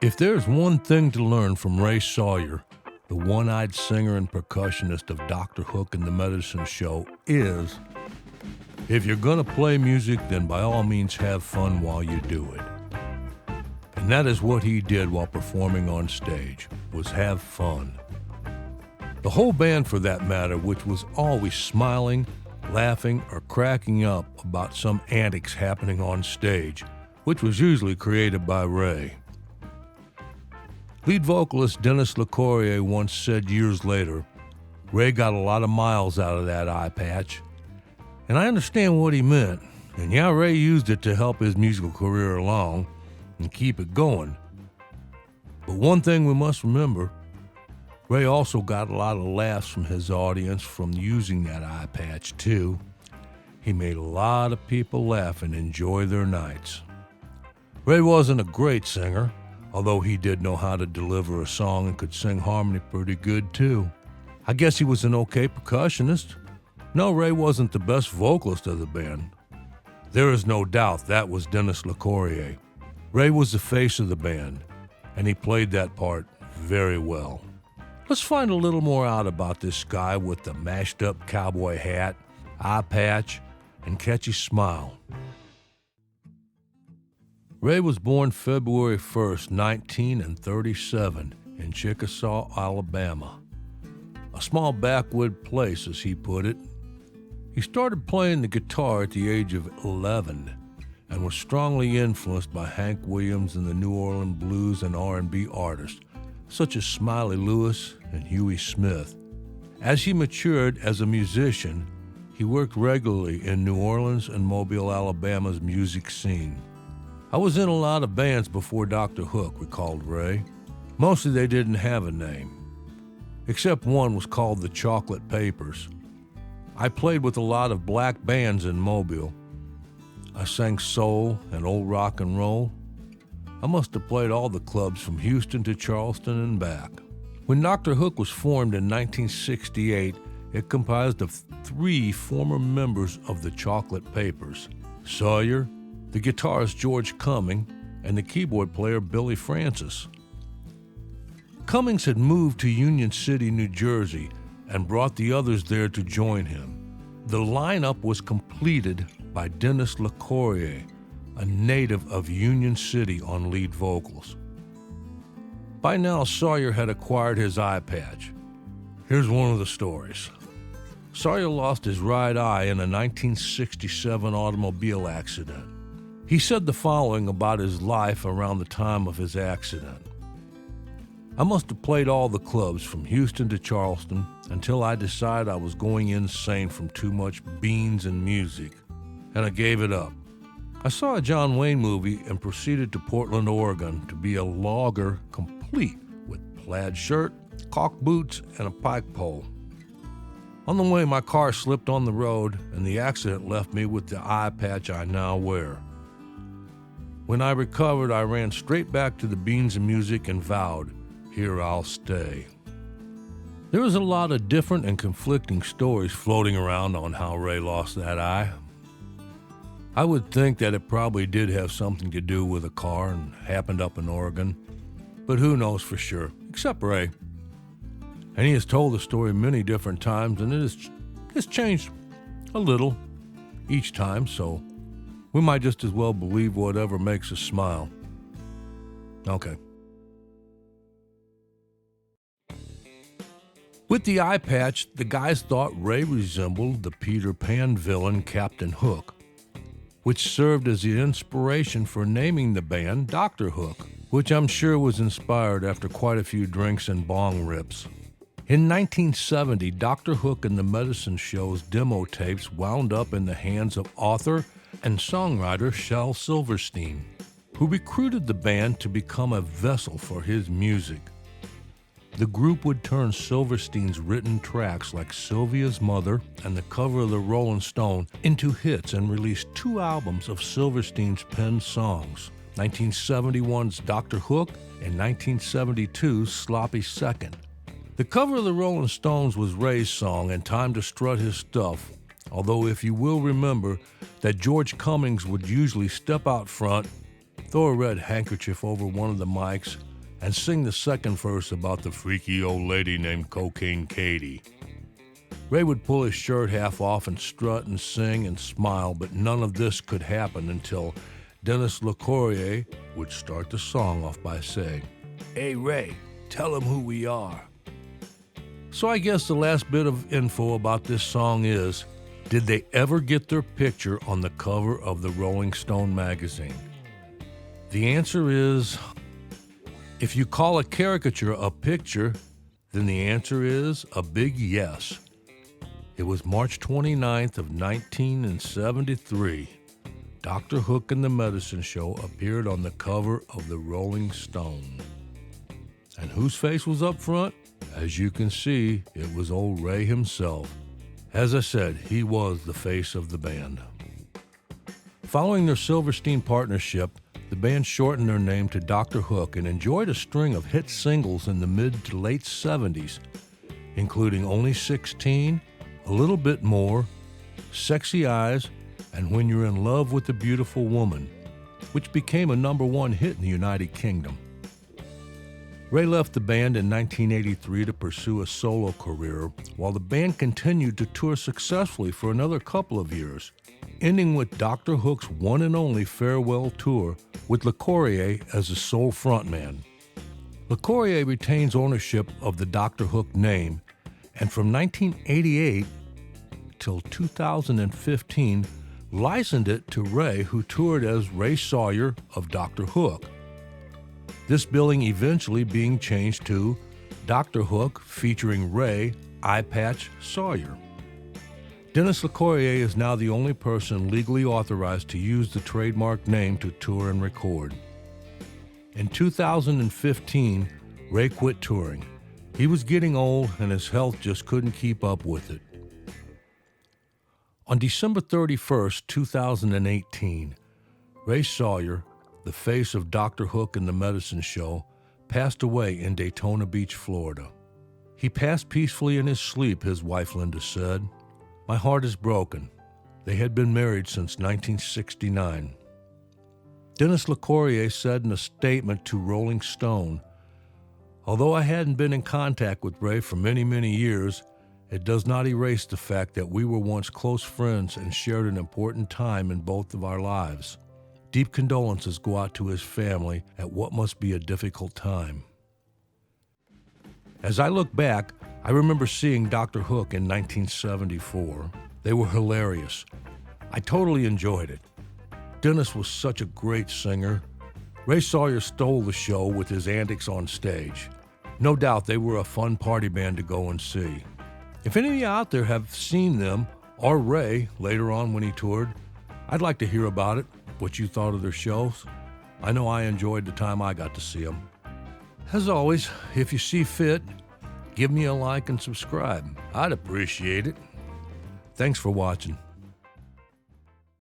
If there's one thing to learn from Ray Sawyer, the one-eyed singer and percussionist of Dr. Hook and the Medicine Show, is if you're going to play music, then by all means have fun while you do it. And that is what he did while performing on stage, was have fun. The whole band, for that matter, which was always smiling, laughing, or cracking up about some antics happening on stage, which was usually created by Ray. Lead vocalist Dennis LeCourrier once said years later, Ray got a lot of miles out of that eye patch. And I understand what he meant. And yeah, Ray used it to help his musical career along and keep it going. But one thing we must remember, Ray also got a lot of laughs from his audience from using that eye patch too. He made a lot of people laugh and enjoy their nights. Ray wasn't a great singer, although he did know how to deliver a song and could sing harmony pretty good too. I guess he was an okay percussionist. No, Ray wasn't the best vocalist of the band. There is no doubt that was Dennis LeCourrier. Ray was the face of the band, and he played that part very well. Let's find a little more out about this guy with the mashed-up cowboy hat, eye patch, and catchy smile. Ray was born February 1st, 1937, in Chickasaw, Alabama. A small backwood place, as he put it. He started playing the guitar at the age of 11 and was strongly influenced by Hank Williams and the New Orleans blues and R&B artists, such as Smiley Lewis and Huey Smith. As he matured as a musician, he worked regularly in New Orleans and Mobile, Alabama's music scene. I was in a lot of bands before Dr. Hook, recalled Ray. Mostly they didn't have a name, except one was called the Chocolate Papers. I played with a lot of black bands in Mobile. I sang soul and old rock and roll. I must have played all the clubs from Houston to Charleston and back. When Dr. Hook was formed in 1968, it comprised of 3 former members of the Chocolate Papers: Sawyer, the guitarist George Cumming, and the keyboard player Billy Francis. Cummings had moved to Union City, New Jersey, and brought the others there to join him. The lineup was completed by Dennis LeCourrier, a native of Union City, on lead vocals. By now, Sawyer had acquired his eye patch. Here's one of the stories. Sawyer lost his right eye in a 1967 automobile accident. He said the following about his life around the time of his accident. I must have played all the clubs from Houston to Charleston until I decided I was going insane from too much beans and music, and I gave it up. I saw a John Wayne movie and proceeded to Portland, Oregon to be a logger complete with plaid shirt, caulk boots, and a pike pole. On the way, my car slipped on the road, and the accident left me with the eye patch I now wear. When I recovered, I ran straight back to the beans and music and vowed, here I'll stay. There was a lot of different and conflicting stories floating around on how Ray lost that eye. I would think that it probably did have something to do with a car and happened up in Oregon, but who knows for sure, except Ray. And he has told the story many different times, and it has changed a little each time, so we might just as well believe whatever makes us smile. Okay. With the eye patch, the guys thought Ray resembled the Peter Pan villain Captain Hook, which served as the inspiration for naming the band Dr. Hook, which I'm sure was inspired after quite a few drinks and bong rips. In 1970, Dr. Hook and the Medicine Show's demo tapes wound up in the hands of author and songwriter Shel Silverstein, who recruited the band to become a vessel for his music. The group would turn Silverstein's written tracks like Sylvia's Mother and the cover of the Rolling Stone into hits and released 2 albums of Silverstein's penned songs, 1971's Dr. Hook and 1972's Sloppy Second. The cover of the Rolling Stones was Ray's song and Time to Strut His Stuff, although if you will remember that George Cummings would usually step out front, throw a red handkerchief over one of the mics, and sing the second verse about the freaky old lady named Cocaine Katie. Ray would pull his shirt half off and strut and sing and smile, but none of this could happen until Dennis LeCourrier would start the song off by saying, "Hey Ray, tell him who we are." So I guess the last bit of info about this song is, did they ever get their picture on the cover of the Rolling Stone magazine? The answer is, if you call a caricature a picture, then the answer is a big yes. It was March 29th of 1973. Dr. Hook and the Medicine Show appeared on the cover of the Rolling Stone. And whose face was up front? As you can see, it was old Ray himself. As I said, he was the face of the band. Following their Silverstein partnership, the band shortened their name to Dr. Hook and enjoyed a string of hit singles in the mid to late 70s, including Only 16, A Little Bit More, Sexy Eyes, and When You're in Love with a Beautiful Woman, which became a #1 hit in the United Kingdom. Ray left the band in 1983 to pursue a solo career, while the band continued to tour successfully for another couple of years, ending with Dr. Hook's one and only farewell tour with LeCourrier as the sole frontman. LeCourrier retains ownership of the Dr. Hook name, and from 1988 till 2015 licensed it to Ray, who toured as Ray Sawyer of Dr. Hook. This billing eventually being changed to Dr. Hook featuring Ray Eye Patch Sawyer. Dennis LeCourrier is now the only person legally authorized to use the trademark name to tour and record. In 2015, Ray quit touring. He was getting old and his health just couldn't keep up with it. On December 31st, 2018, Ray Sawyer, the face of Dr. Hook and the Medicine Show, passed away in Daytona Beach, Florida. He passed peacefully in his sleep, his wife Linda said. "My heart is broken." They had been married since 1969. Dennis LeCourrier said in a statement to Rolling Stone, "Although I hadn't been in contact with Ray for many, many years, it does not erase the fact that we were once close friends and shared an important time in both of our lives. Deep condolences go out to his family at what must be a difficult time." As I look back, I remember seeing Dr. Hook in 1974. They were hilarious. I totally enjoyed it. Dennis was such a great singer. Ray Sawyer stole the show with his antics on stage. No doubt they were a fun party band to go and see. If any of you out there have seen them, or Ray later on when he toured, I'd like to hear about it, what you thought of their shows. I know I enjoyed the time I got to see them. As always, if you see fit, give me a like and subscribe. I'd appreciate it. Thanks for watching.